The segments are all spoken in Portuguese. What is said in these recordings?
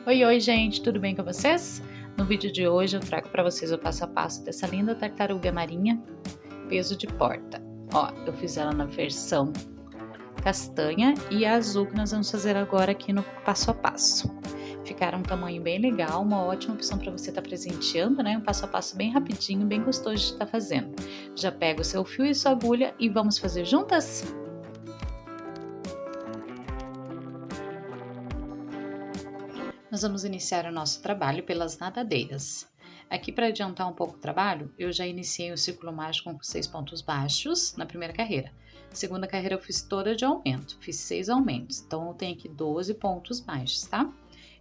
Oi, oi, gente, tudo bem com vocês? No vídeo de hoje eu trago para vocês o passo a passo dessa linda tartaruga marinha, peso de porta. Ó, eu fiz ela na versão castanha e azul que nós vamos fazer agora aqui no passo a passo. Ficaram um tamanho bem legal, uma ótima opção para você estar presenteando, né? Um passo a passo bem rapidinho, bem gostoso de estar fazendo. Já pega o seu fio e sua agulha e vamos fazer juntas? Nós vamos iniciar o nosso trabalho pelas nadadeiras. Aqui, para adiantar um pouco o trabalho, eu já iniciei o círculo mágico com 6 pontos baixos na primeira carreira. Segunda carreira eu fiz toda de aumento, fiz 6 aumentos, então eu tenho aqui 12 pontos baixos, tá?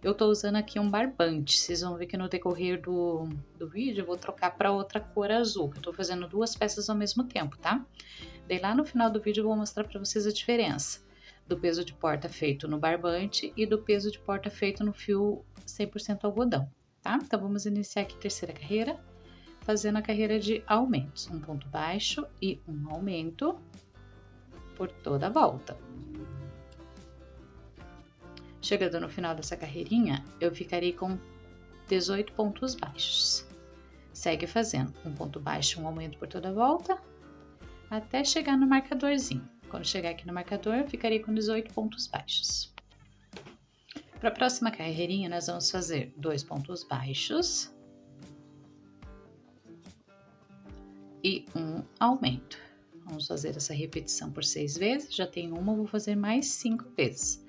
Eu tô usando aqui um barbante, vocês vão ver que no decorrer do vídeo eu vou trocar para outra cor azul, que eu tô fazendo duas peças ao mesmo tempo, tá? Daí lá no final do vídeo eu vou mostrar para vocês a diferença do peso de porta feito no barbante e do peso de porta feito no fio 100% algodão, tá? Então, vamos iniciar aqui a terceira carreira, fazendo a carreira de aumentos. Um ponto baixo e um aumento por toda a volta. Chegando no final dessa carreirinha, eu ficarei com 18 pontos baixos. Segue fazendo um ponto baixo, um aumento por toda a volta, até chegar no marcadorzinho. Quando chegar aqui no marcador, eu ficarei com 18 pontos baixos. Para a próxima carreirinha, nós vamos fazer 2 pontos baixos e um aumento. Vamos fazer essa repetição por 6 vezes, já tenho uma, vou fazer mais 5 vezes.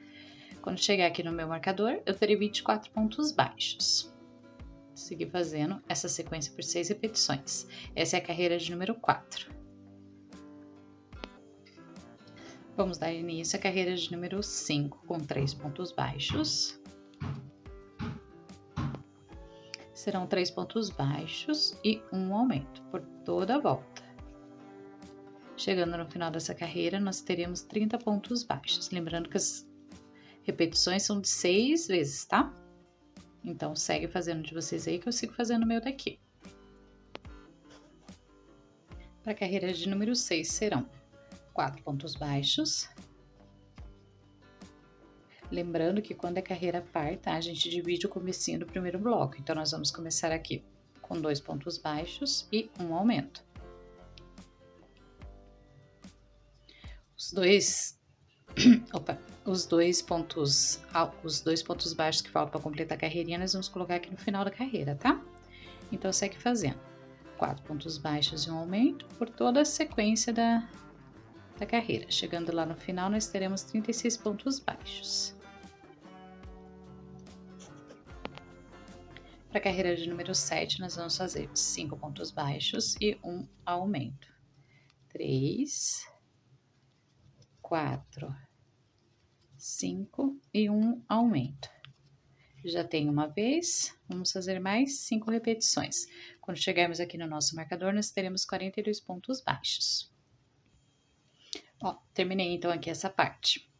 Quando chegar aqui no meu marcador, eu terei 24 pontos baixos. Seguir fazendo essa sequência por 6 repetições. Essa é a carreira de número 4. Vamos dar início à carreira de número 5, com 3 pontos baixos. Serão 3 pontos baixos e um aumento por toda a volta. Chegando no final dessa carreira, nós teremos 30 pontos baixos. Lembrando que as repetições são de 6 vezes, tá? Então, segue fazendo de vocês aí que eu sigo fazendo o meu daqui. Para a carreira de número 6 serão 4 pontos baixos. Lembrando que quando é carreira par, tá? A gente divide o comecinho do primeiro bloco. Então, nós vamos começar aqui com 2 pontos baixos e um aumento. Os dois pontos baixos que faltam para completar a carreirinha, nós vamos colocar aqui no final da carreira, tá? Então, segue fazendo 4 pontos baixos e um aumento por toda a sequência da carreira. Chegando lá no final, nós teremos 36 pontos baixos. Para a carreira de número 7, nós vamos fazer 5 pontos baixos e um aumento. 3, 4, 5 e um aumento. Já tem uma vez, vamos fazer mais 5 repetições. Quando chegarmos aqui no nosso marcador, nós teremos 42 pontos baixos. Ó, terminei então aqui essa parte.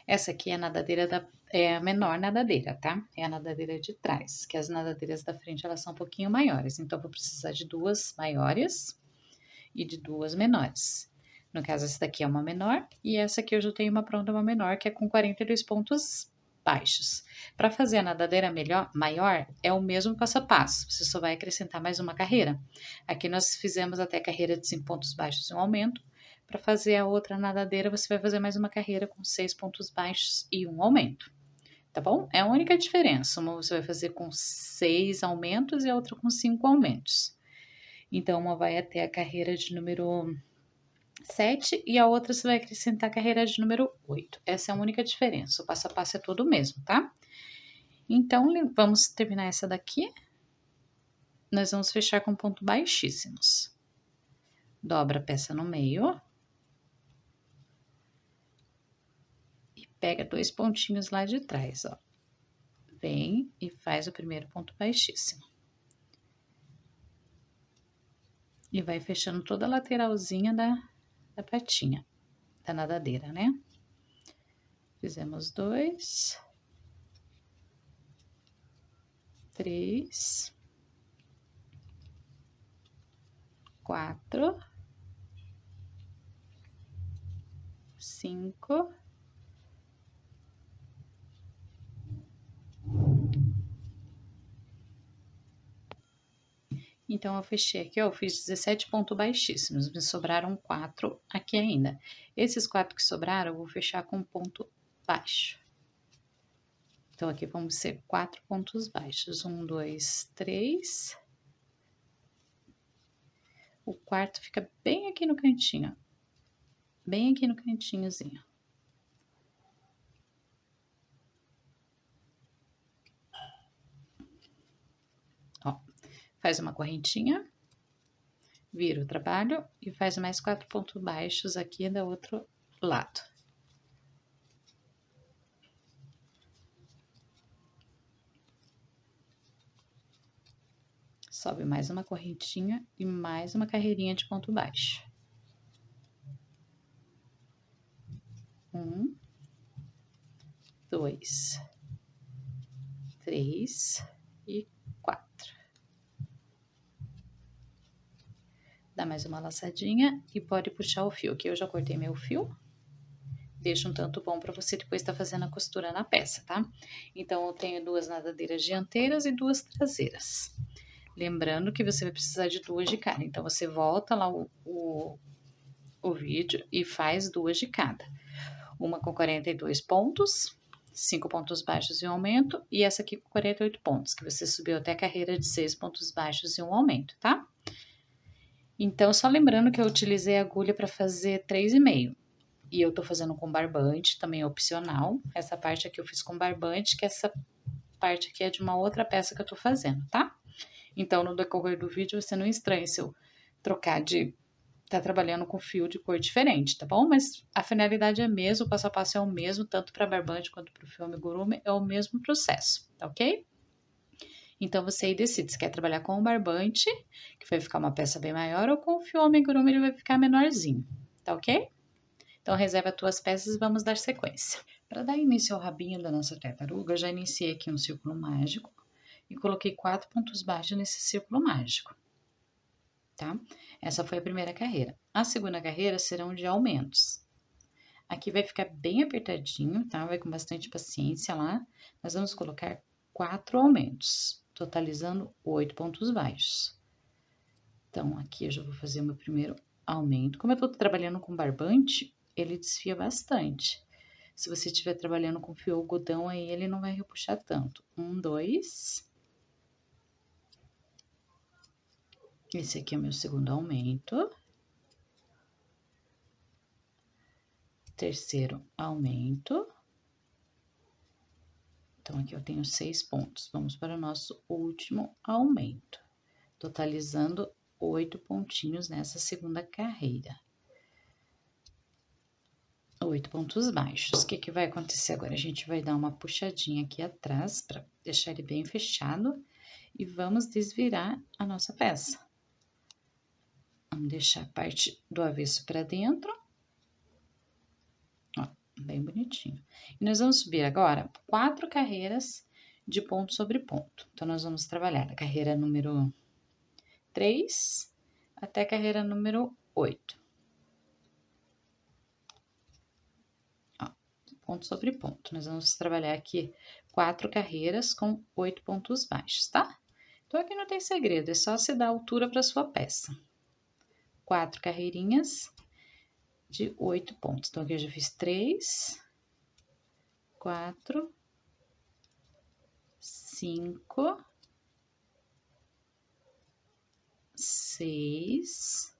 Essa aqui é a nadadeira é a menor nadadeira, tá? É a nadadeira de trás, que as nadadeiras da frente elas são um pouquinho maiores. Então, vou precisar de 2 maiores e de 2 menores. No caso, essa daqui é uma menor e essa aqui eu já tenho uma pronta, uma menor, que é com 42 pontos baixos. Para fazer a nadadeira maior, é o mesmo passo a passo, você só vai acrescentar mais uma carreira. Aqui nós fizemos até a carreira de 5 pontos baixos e um aumento. Para fazer a outra nadadeira, você vai fazer mais uma carreira com 6 pontos baixos e um aumento, tá bom? É a única diferença, uma você vai fazer com 6 aumentos e a outra com 5 aumentos. Então, uma vai até a carreira de número 7 e a outra você vai acrescentar a carreira de número 8. Essa é a única diferença, o passo a passo é todo o mesmo, tá? Então, vamos terminar essa daqui. Nós vamos fechar com ponto baixíssimos. Dobra a peça no meio. E pega 2 pontinhos lá de trás, ó. Vem e faz o primeiro ponto baixíssimo. E vai fechando toda a lateralzinha da patinha, da nadadeira, né? Fizemos 2, 3, 4, 5, Então, eu fechei aqui, ó, eu fiz 17 pontos baixíssimos, me sobraram 4 aqui ainda. Esses 4 que sobraram, eu vou fechar com ponto baixo. Então, aqui vão ser 4 pontos baixos. 1, 2, 3. O quarto fica bem aqui no cantinho, bem aqui no cantinhozinho. Ó, faz uma correntinha, vira o trabalho e faz mais 4 pontos baixos aqui do outro lado. Sobe mais uma correntinha e mais uma carreirinha de ponto baixo. 1, 2, 3 e 4. Dá mais uma laçadinha e pode puxar o fio. Aqui eu já cortei meu fio. Deixa um tanto bom para você depois estar fazendo a costura na peça, tá? Então, eu tenho 2 nadadeiras dianteiras e 2 traseiras. Lembrando que você vai precisar de 2 de cada. Então, você volta lá o vídeo e faz 2 de cada. Uma com 42 pontos, 5 pontos baixos e um aumento. E essa aqui com 48 pontos, que você subiu até a carreira de 6 pontos baixos e um aumento, tá? Então, só lembrando que eu utilizei a agulha para fazer 3,5. E eu tô fazendo com barbante, também é opcional. Essa parte aqui eu fiz com barbante, que essa parte aqui é de uma outra peça que eu tô fazendo, tá? Então, no decorrer do vídeo, você não estranhe se eu trocar de... tá trabalhando com fio de cor diferente, tá bom? Mas a finalidade é a mesma, o passo a passo é o mesmo, tanto para barbante quanto para o fio amigurumi, é o mesmo processo, tá ok? Então, você aí decide se quer trabalhar com o barbante, que vai ficar uma peça bem maior, ou com o fio amigurumi, ele vai ficar menorzinho, tá ok? Então, reserva as tuas peças e vamos dar sequência. Para dar início ao rabinho da nossa tartaruga, eu já iniciei aqui um círculo mágico e coloquei 4 pontos baixos nesse círculo mágico, tá? Essa foi a primeira carreira. A segunda carreira serão de aumentos. Aqui vai ficar bem apertadinho, tá? Vai com bastante paciência lá. Nós vamos colocar 4 aumentos, totalizando 8 pontos baixos. Então, aqui eu já vou fazer o meu primeiro aumento. Como eu tô trabalhando com barbante, ele desfia bastante. Se você estiver trabalhando com fio algodão, aí ele não vai repuxar tanto. 1, 2. Esse aqui é o meu segundo aumento. Terceiro aumento. Então, aqui eu tenho 6 pontos. Vamos para o nosso último aumento, totalizando 8 pontinhos nessa segunda carreira. 8 pontos baixos. O que vai acontecer agora? A gente vai dar uma puxadinha aqui atrás para deixar ele bem fechado e vamos desvirar a nossa peça. Vamos deixar a parte do avesso para dentro. Ó, bem bonitinho. E nós vamos subir agora 4 carreiras de ponto sobre ponto. Então, nós vamos trabalhar a carreira número 3 até a carreira número 8. Ponto sobre ponto. Nós vamos trabalhar aqui 4 carreiras com 8 pontos baixos, tá? Então, aqui não tem segredo, é só você dar altura para sua peça. 4 carreirinhas de 8 pontos. Então, aqui eu já fiz 3, 4, 5, 6,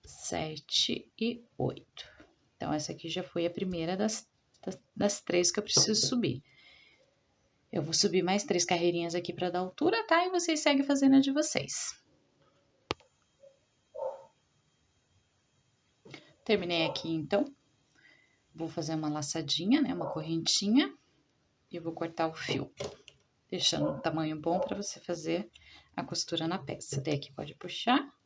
7 e 8. Então, essa aqui já foi a primeira das 3 que eu preciso subir. Eu vou subir mais 3 carreirinhas aqui para dar altura, tá? E vocês seguem fazendo a de vocês. Terminei aqui, então. Vou fazer uma laçadinha, né? Uma correntinha. E vou cortar o fio, deixando um tamanho bom para você fazer a costura na peça. Daí aqui pode puxar.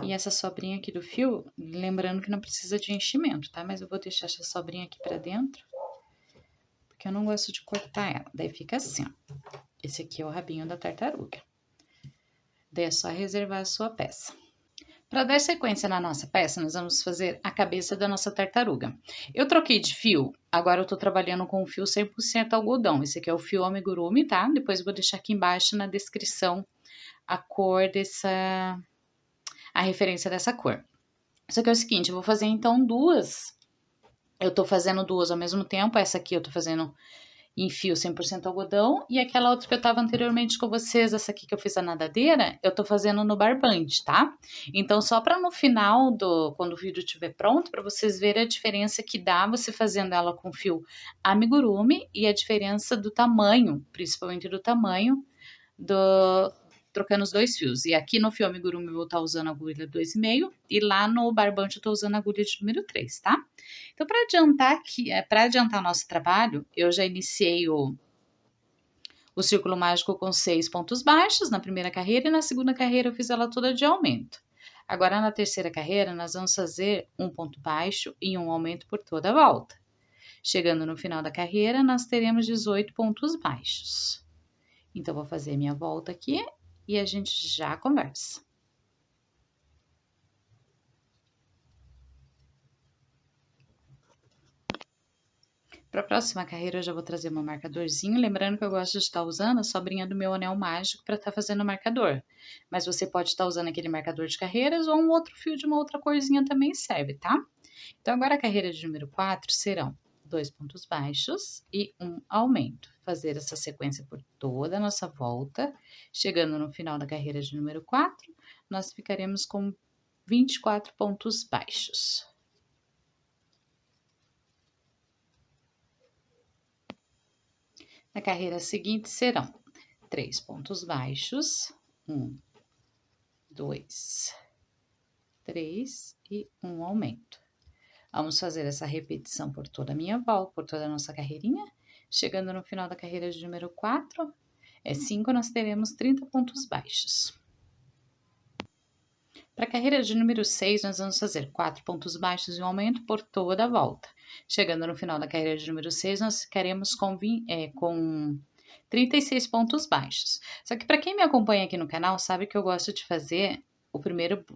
E essa sobrinha aqui do fio, lembrando que não precisa de enchimento, tá? Mas eu vou deixar essa sobrinha aqui pra dentro, porque eu não gosto de cortar ela. Daí fica assim, ó. Esse aqui é o rabinho da tartaruga. Daí é só reservar a sua peça. Para dar sequência na nossa peça, nós vamos fazer a cabeça da nossa tartaruga. Eu troquei de fio, agora eu tô trabalhando com o fio 100% algodão. Esse aqui é o fio amigurumi, tá? Depois eu vou deixar aqui embaixo na descrição a cor a referência dessa cor. Só que é o seguinte, eu vou fazer então duas. Eu tô fazendo duas ao mesmo tempo. Essa aqui eu tô fazendo em fio 100% algodão, e aquela outra que eu tava anteriormente com vocês, essa aqui que eu fiz a nadadeira, eu tô fazendo no barbante, tá? Então, só para no final quando o vídeo estiver pronto, para vocês verem a diferença que dá você fazendo ela com fio amigurumi e a diferença do tamanho, principalmente do tamanho trocando os dois fios. E aqui no fio amigurumi eu vou estar usando a agulha 2,5 e lá no barbante eu tô usando a agulha de número 3, tá? Então, para adiantar o nosso trabalho, eu já iniciei o círculo mágico com 6 pontos baixos na primeira carreira e na segunda carreira eu fiz ela toda de aumento. Agora, na terceira carreira, nós vamos fazer um ponto baixo e um aumento por toda a volta. Chegando no final da carreira, nós teremos 18 pontos baixos. Então, vou fazer minha volta aqui e a gente já conversa. Para a próxima carreira, eu já vou trazer meu marcadorzinho. Lembrando que eu gosto de estar usando a sobrinha do meu anel mágico para estar fazendo o marcador. Mas você pode estar usando aquele marcador de carreiras ou um outro fio de uma outra corzinha também serve, tá? Então, agora a carreira de número 4 serão 2 pontos baixos e um aumento. Fazer essa sequência por toda a nossa volta. Chegando no final da carreira de número 4, nós ficaremos com 24 pontos baixos. Na carreira seguinte serão 3 pontos baixos, 1, 2, 3 e um aumento. Vamos fazer essa repetição por toda a minha volta, por toda a nossa carreirinha. Chegando no final da carreira de número 4, 5, nós teremos 30 pontos baixos. Para a carreira de número 6, nós vamos fazer 4 pontos baixos e um aumento por toda a volta. Chegando no final da carreira de número 6, nós ficaremos com 36 pontos baixos. Só que para quem me acompanha aqui no canal, sabe que eu gosto de fazer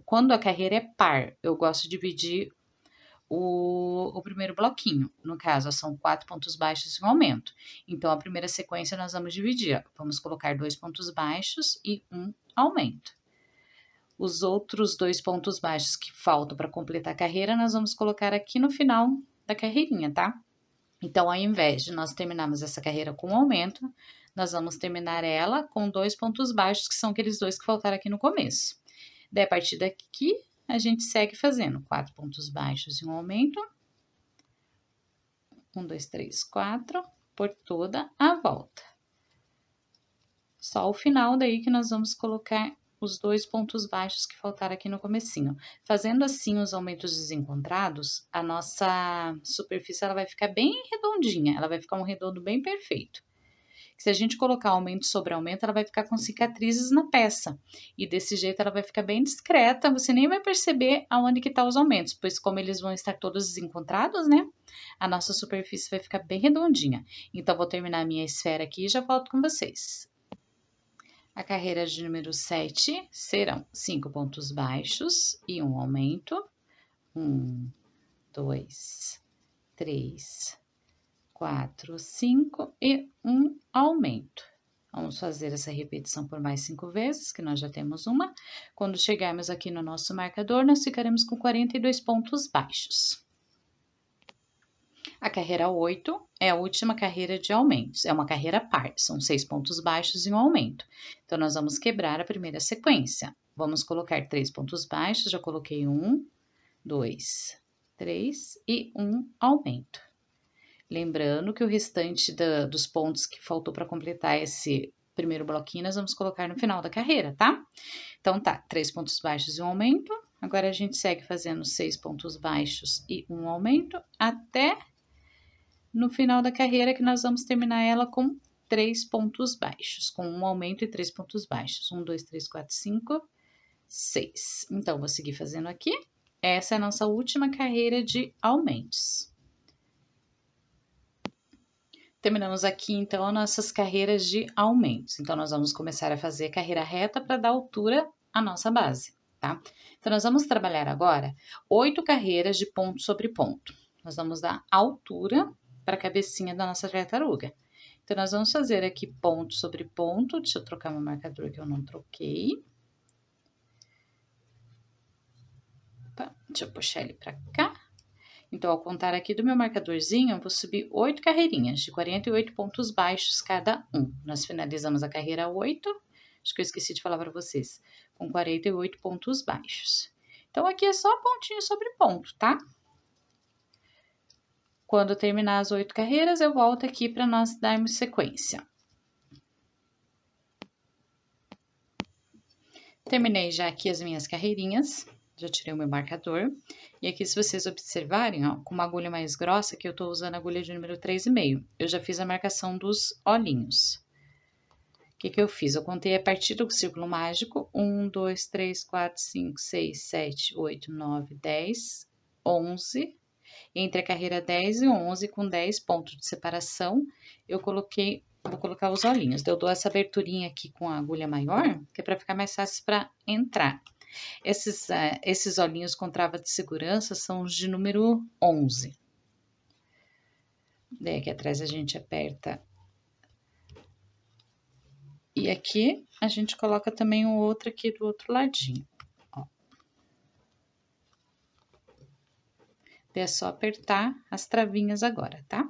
quando a carreira é par, eu gosto de dividir o primeiro bloquinho. No caso, são 4 pontos baixos e um aumento. Então, a primeira sequência nós vamos dividir, ó. Vamos colocar 2 pontos baixos e um aumento. Os outros 2 pontos baixos que faltam para completar a carreira, nós vamos colocar aqui no final da carreirinha, tá? Então, ao invés de nós terminarmos essa carreira com um aumento, nós vamos terminar ela com 2 pontos baixos, que são aqueles 2 que faltaram aqui no começo. Daí, a partir daqui, a gente segue fazendo 4 pontos baixos e um aumento. 1, 2, 3, 4, por toda a volta. Só o final daí que nós vamos colocar os 2 pontos baixos que faltaram aqui no comecinho. Fazendo assim os aumentos desencontrados, a nossa superfície ela vai ficar bem redondinha, ela vai ficar um redondo bem perfeito. Se a gente colocar aumento sobre aumento, ela vai ficar com cicatrizes na peça. E desse jeito ela vai ficar bem discreta, você nem vai perceber aonde que tá os aumentos, pois como eles vão estar todos desencontrados, né? A nossa superfície vai ficar bem redondinha. Então, vou terminar a minha esfera aqui e já volto com vocês. A carreira de número 7 serão 5 pontos baixos e um aumento. 1, 2, 3, 4, 5 e um aumento. Vamos fazer essa repetição por mais 5 vezes, que nós já temos uma. Quando chegarmos aqui no nosso marcador, nós ficaremos com 42 pontos baixos. A carreira 8 é a última carreira de aumentos, é uma carreira par, são 6 pontos baixos e um aumento. Então, nós vamos quebrar a primeira sequência. Vamos colocar 3 pontos baixos, já coloquei 1, 2, 3 e um aumento. Lembrando que o restante dos pontos que faltou para completar esse primeiro bloquinho, nós vamos colocar no final da carreira, tá? Então, tá, 3 pontos baixos e um aumento. Agora, a gente segue fazendo 6 pontos baixos e um aumento até no final da carreira, que nós vamos terminar ela com 3 pontos baixos, com um aumento e 3 pontos baixos. 1, 2, 3, 4, 5, 6. Então, vou seguir fazendo aqui. Essa é a nossa última carreira de aumentos. Terminamos aqui, então, as nossas carreiras de aumentos. Então, nós vamos começar a fazer carreira reta para dar altura à nossa base. tá? Então, nós vamos trabalhar agora 8 carreiras de ponto sobre ponto. Nós vamos dar altura para a cabecinha da nossa tartaruga. Então, nós vamos fazer aqui ponto sobre ponto. Deixa eu trocar meu marcador que eu não troquei. Opa, deixa eu puxar ele para cá. Então, ao contar aqui do meu marcadorzinho, eu vou subir 8 carreirinhas de 48 pontos baixos cada um. Nós finalizamos a carreira 8, acho que eu esqueci de falar para vocês, com 48 pontos baixos. Então, aqui é só pontinho sobre ponto, tá? Quando terminar as 8 carreiras, eu volto aqui para nós darmos sequência. Terminei já aqui as minhas carreirinhas. Já tirei o meu marcador. E aqui, se vocês observarem, ó, com uma agulha mais grossa, que eu tô usando a agulha de número 3,5. Eu já fiz a marcação dos olhinhos. O que que eu fiz? Eu contei a partir do círculo mágico. 1, 2, 3, 4, 5, 6, 7, 8, 9, 10, 11. Entre a carreira 10 e 11, com 10 pontos de separação, vou colocar os olhinhos. Eu dou essa aberturinha aqui com a agulha maior, que é para ficar mais fácil para entrar. Esses olhinhos com trava de segurança são os de número 11. Daí aqui atrás a gente aperta. E aqui a gente coloca também o outro aqui do outro ladinho. Ó. É só apertar as travinhas agora, tá?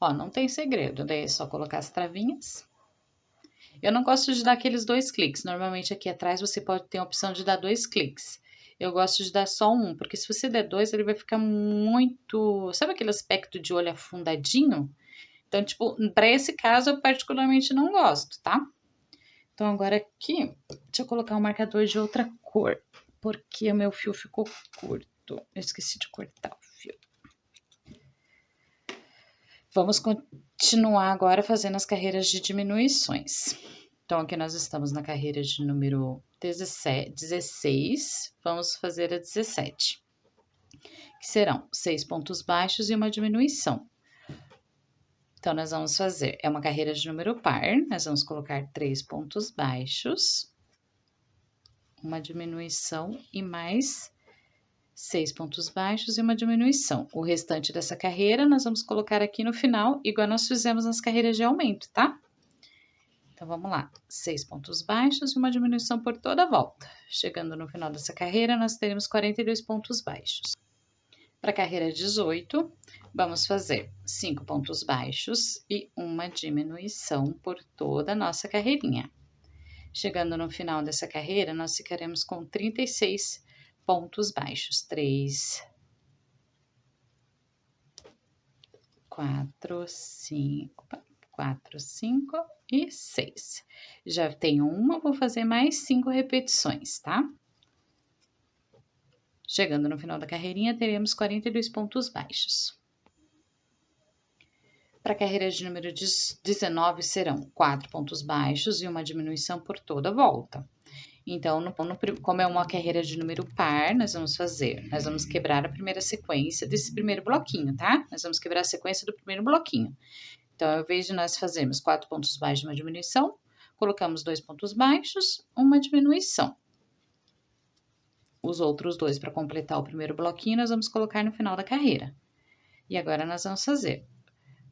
Ó, não tem segredo, daí é só colocar as travinhas. Eu não gosto de dar aqueles 2 cliques. Normalmente aqui atrás você pode ter a opção de dar 2 cliques. Eu gosto de dar só um, porque se você der 2, ele vai ficar muito... Sabe aquele aspecto de olho afundadinho? Então, tipo, para esse caso eu particularmente não gosto, tá? Então, agora aqui, deixa eu colocar um marcador de outra cor, porque o meu fio ficou curto. Eu esqueci de cortar o fio. Vamos continuar agora fazendo as carreiras de diminuições. Então, aqui nós estamos na carreira de número 16, vamos fazer a 17, que serão 6 pontos baixos e uma diminuição. Então, nós vamos fazer, é uma carreira de número par, nós vamos colocar 3 pontos baixos, uma diminuição e mais 6 pontos baixos e uma diminuição. O restante dessa carreira nós vamos colocar aqui no final, igual nós fizemos nas carreiras de aumento, tá? Então, vamos lá. 6 pontos baixos e uma diminuição por toda a volta. Chegando no final dessa carreira, nós teremos 42 pontos baixos. Para a carreira 18, vamos fazer 5 pontos baixos e uma diminuição por toda a nossa carreirinha. Chegando no final dessa carreira, nós ficaremos com 36 pontos baixos. 3, 4, 5, 4, 5 e 6. Já tenho uma, vou fazer mais 5 repetições, tá? Chegando no final da carreirinha, teremos 42 pontos baixos. Para a carreira de número 19, serão 4 pontos baixos e uma diminuição por toda a volta. Então, como é uma carreira de número par, nós vamos quebrar a primeira sequência desse primeiro bloquinho, tá? Nós vamos quebrar a sequência do primeiro bloquinho. Então, ao invés de nós fazermos 4 pontos baixos e uma diminuição, colocamos 2 pontos baixos, uma diminuição. Os outros 2 para completar o primeiro bloquinho, nós vamos colocar no final da carreira. E agora, nós vamos fazer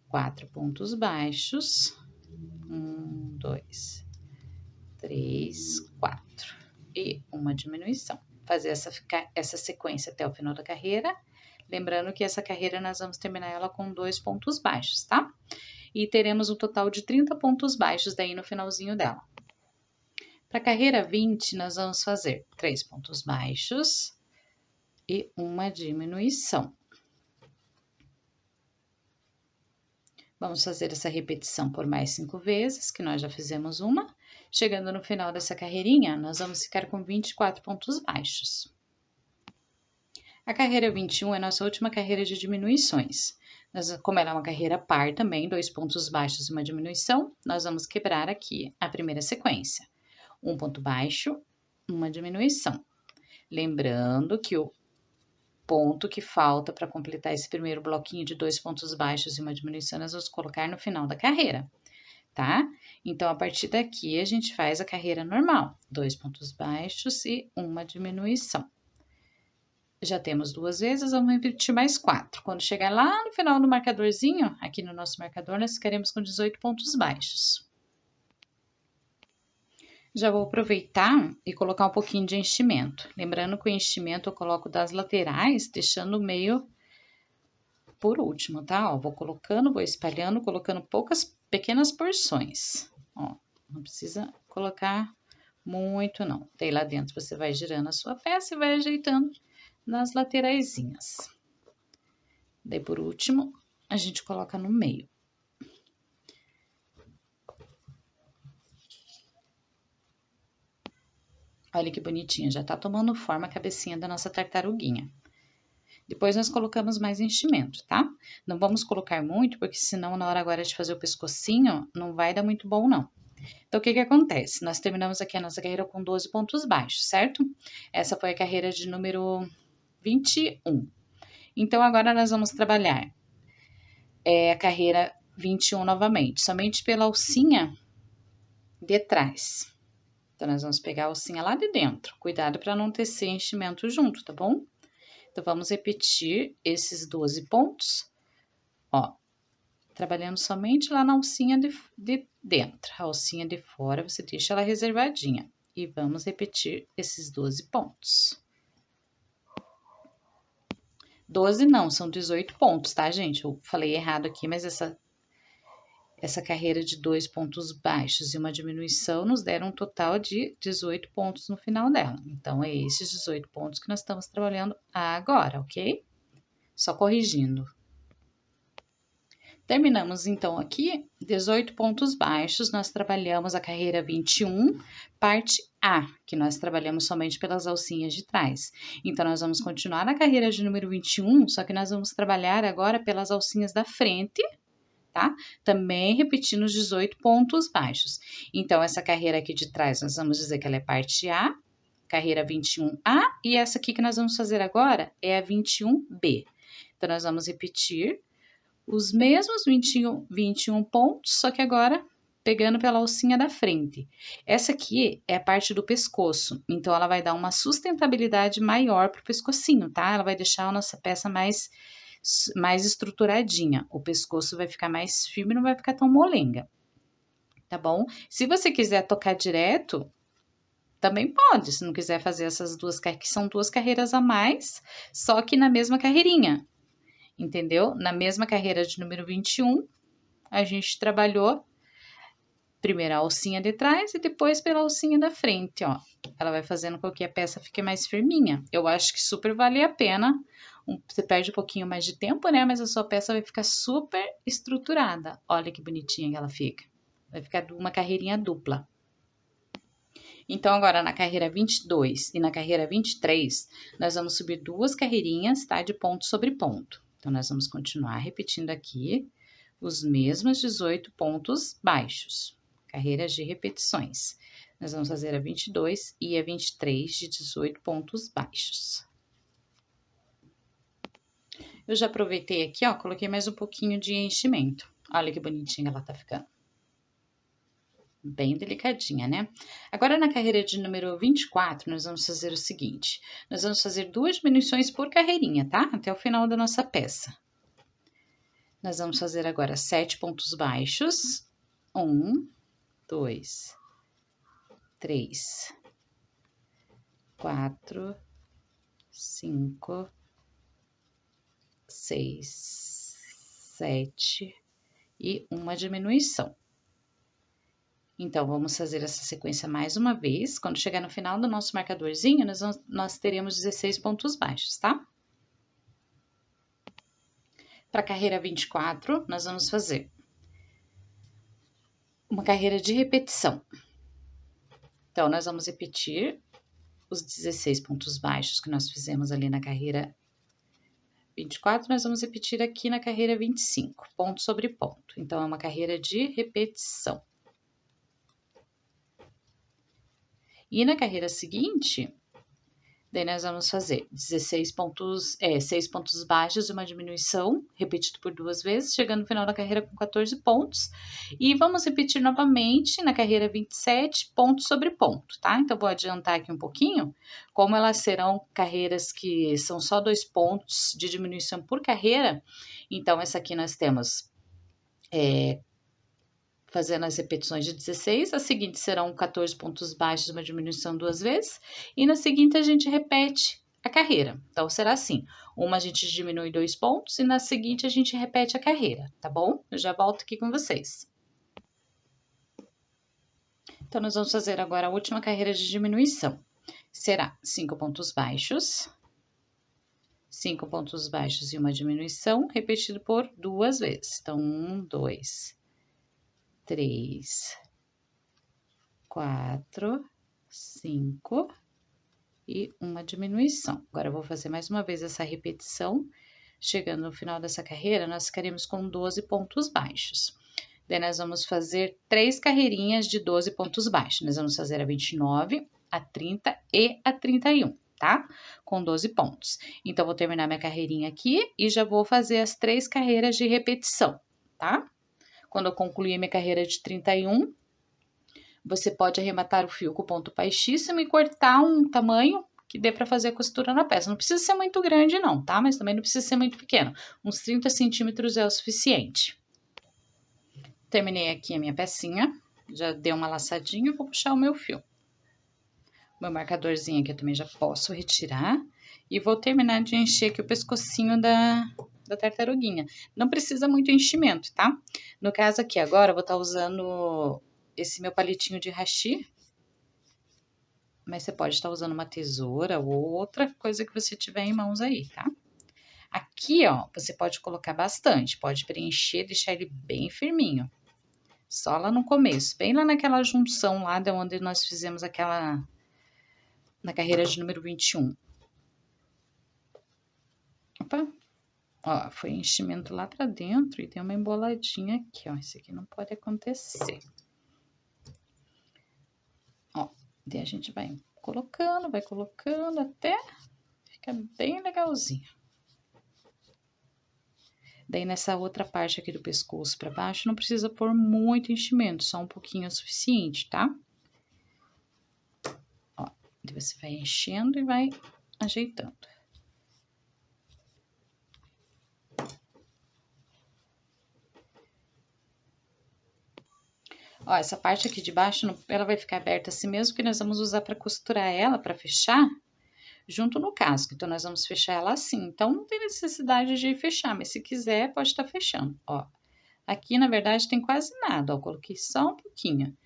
4 pontos baixos, 1, 2, 3, 4 e uma diminuição. Fazer essa sequência até o final da carreira. Lembrando que essa carreira nós vamos terminar ela com 2 pontos baixos, tá? E teremos um total de 30 pontos baixos daí no finalzinho dela. Para a carreira 20, nós vamos fazer 3 pontos baixos e uma diminuição. Vamos fazer essa repetição por mais 5 vezes, que nós já fizemos uma. Chegando no final dessa carreirinha, nós vamos ficar com 24 pontos baixos. A carreira 21 é a nossa última carreira de diminuições. Como ela é uma carreira par também, 2 pontos baixos e uma diminuição, nós vamos quebrar aqui a primeira sequência. 1 ponto baixo, uma diminuição. Lembrando que o ponto que falta para completar esse primeiro bloquinho de 2 pontos baixos e uma diminuição, nós vamos colocar no final da carreira, tá? Então, a partir daqui, a gente faz a carreira normal, 2 pontos baixos e uma diminuição. Já temos 2 vezes, vamos repetir mais 4. Quando chegar lá no final do marcadorzinho, aqui no nosso marcador, nós ficaremos com 18 pontos baixos. Já vou aproveitar e colocar um pouquinho de enchimento. Lembrando que o enchimento eu coloco das laterais, deixando o meio por último, tá? Ó, vou colocando, vou espalhando, colocando poucas, pequenas porções. Ó, não precisa colocar muito, não. Daí lá dentro você vai girando a sua peça e vai ajeitando nas lateraisinhas. Daí por último, a gente coloca no meio. Olha que bonitinha, já tá tomando forma a cabecinha da nossa tartaruguinha. Depois nós colocamos mais enchimento, tá? Não vamos colocar muito, porque senão na hora agora de fazer o pescocinho, não vai dar muito bom, não. Então, o que que acontece? Nós terminamos aqui a nossa carreira com 12 pontos baixos, certo? Essa foi a carreira de número 21. Então, agora nós vamos trabalhar a carreira 21 novamente, somente pela alcinha de trás. Então, nós vamos pegar a alcinha lá de dentro. Cuidado para não tecer enchimento junto, tá bom? Então, vamos repetir esses 12 pontos, ó, trabalhando somente lá na alcinha de dentro. A alcinha de fora, você deixa ela reservadinha. E vamos repetir esses 12 pontos. 12 não, são 18 pontos, tá, gente? Eu falei errado aqui, mas essa carreira de 2 pontos baixos e uma diminuição nos deram um total de 18 pontos no final dela. Então, é esses 18 pontos que nós estamos trabalhando agora, ok? Só corrigindo. Terminamos, então, aqui 18 pontos baixos, nós trabalhamos a carreira 21, parte A, que nós trabalhamos somente pelas alcinhas de trás. Então, nós vamos continuar na carreira de número 21, só que nós vamos trabalhar agora pelas alcinhas da frente, tá? Também repetindo os 18 pontos baixos. Então, essa carreira aqui de trás, nós vamos dizer que ela é parte A, carreira 21A, e essa aqui que nós vamos fazer agora é a 21B. Então, nós vamos repetir os mesmos 21 pontos, só que agora pegando pela alcinha da frente. Essa aqui é a parte do pescoço, então ela vai dar uma sustentabilidade maior pro pescocinho, tá? Ela vai deixar a nossa peça mais estruturadinha. O pescoço vai ficar mais firme, não vai ficar tão molenga, tá bom? Se você quiser tocar direto, também pode, se não quiser fazer essas duas, que são 2 carreiras a mais, só que na mesma carreirinha. Entendeu? Na mesma carreira de número 21, a gente trabalhou primeiro a alcinha de trás e depois pela alcinha da frente, ó. Ela vai fazendo com que a peça fique mais firminha. Eu acho que super vale a pena. Você perde um pouquinho mais de tempo, né? Mas a sua peça vai ficar super estruturada. Olha que bonitinha que ela fica. Vai ficar uma carreirinha dupla. Então, agora na carreira 22 e na carreira 23, nós vamos subir 2 carreirinhas, tá? De ponto sobre ponto. Então, nós vamos continuar repetindo aqui os mesmos 18 pontos baixos, carreiras de repetições. Nós vamos fazer a 22 e a 23 de 18 pontos baixos. Eu já aproveitei aqui, ó, coloquei mais um pouquinho de enchimento. Olha que bonitinha ela tá ficando. Bem delicadinha, né? Agora, na carreira de número 24, nós vamos fazer o seguinte. Nós vamos fazer 2 diminuições por carreirinha, tá? Até o final da nossa peça. Nós vamos fazer agora 7 pontos baixos. 1, 2, 3, 4, 5, 6, 7 e uma diminuição. Então, vamos fazer essa sequência mais uma vez. Quando chegar no final do nosso marcadorzinho, nós teremos 16 pontos baixos, tá? Para a carreira 24, nós vamos fazer uma carreira de repetição. Então, nós vamos repetir os 16 pontos baixos que nós fizemos ali na carreira 24, nós vamos repetir aqui na carreira 25, ponto sobre ponto. Então, é uma carreira de repetição. E na carreira seguinte, Daí, nós vamos fazer 6 pontos baixos e uma diminuição, repetido por 2 vezes, chegando no final da carreira com 14 pontos. E vamos repetir novamente na carreira 27, ponto sobre ponto, tá? Então, vou adiantar aqui um pouquinho. Como elas serão carreiras que são só 2 pontos de diminuição por carreira, então, essa aqui nós temos... fazendo as repetições de 16, as seguintes serão 14 pontos baixos, uma diminuição 2 vezes, e na seguinte a gente repete a carreira. Então, será assim, uma a gente diminui 2 pontos, e na seguinte a gente repete a carreira, tá bom? Eu já volto aqui com vocês. Então, nós vamos fazer agora a última carreira de diminuição. Será 5 pontos baixos, 5 pontos baixos e uma diminuição, repetido por 2 vezes. Então, 1, 2, 3, 4, 5 e uma diminuição. Agora, eu vou fazer mais uma vez essa repetição. Chegando no final dessa carreira, nós ficaremos com 12 pontos baixos. Daí, nós vamos fazer 3 carreirinhas de 12 pontos baixos. Nós vamos fazer a 29, a 30 e a 31, tá? Com 12 pontos. Então, vou terminar minha carreirinha aqui e já vou fazer as 3 carreiras de repetição, tá? Quando eu concluir minha carreira de 31, você pode arrematar o fio com o ponto baixíssimo e cortar um tamanho que dê para fazer a costura na peça. Não precisa ser muito grande não, tá? Mas também não precisa ser muito pequeno. Uns 30 centímetros é o suficiente. Terminei aqui a minha pecinha, já dei uma laçadinha, vou puxar o meu fio. Meu marcadorzinho aqui eu também já posso retirar. E vou terminar de encher aqui o pescocinho da tartaruguinha. Não precisa muito enchimento, tá? No caso aqui agora, eu vou estar usando esse meu palitinho de hashi. Mas você pode estar usando uma tesoura ou outra coisa que você tiver em mãos aí, tá? Aqui, ó, você pode colocar bastante. Pode preencher, deixar ele bem firminho. Só lá no começo, bem lá naquela junção lá de onde nós fizemos aquela... na carreira de número 21. Opa! Ó, foi enchimento lá pra dentro e tem uma emboladinha aqui, ó. Isso aqui não pode acontecer. Ó, daí a gente vai colocando até ficar bem legalzinho. Daí, nessa outra parte aqui do pescoço pra baixo, não precisa pôr muito enchimento, só um pouquinho é o suficiente, tá? Ó, daí você vai enchendo e vai ajeitando. Ó, essa parte aqui de baixo, ela vai ficar aberta assim mesmo, que nós vamos usar para costurar ela, para fechar, junto no casco. Então, nós vamos fechar ela assim. Então, não tem necessidade de fechar, mas se quiser, pode estar fechando, ó. Aqui, na verdade, tem quase nada, ó, coloquei só um pouquinho.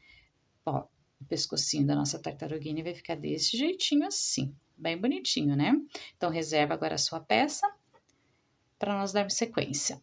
Ó, o pescocinho da nossa tartaruguinha vai ficar desse jeitinho assim, bem bonitinho, né? Então, reserva agora a sua peça para nós darmos sequência.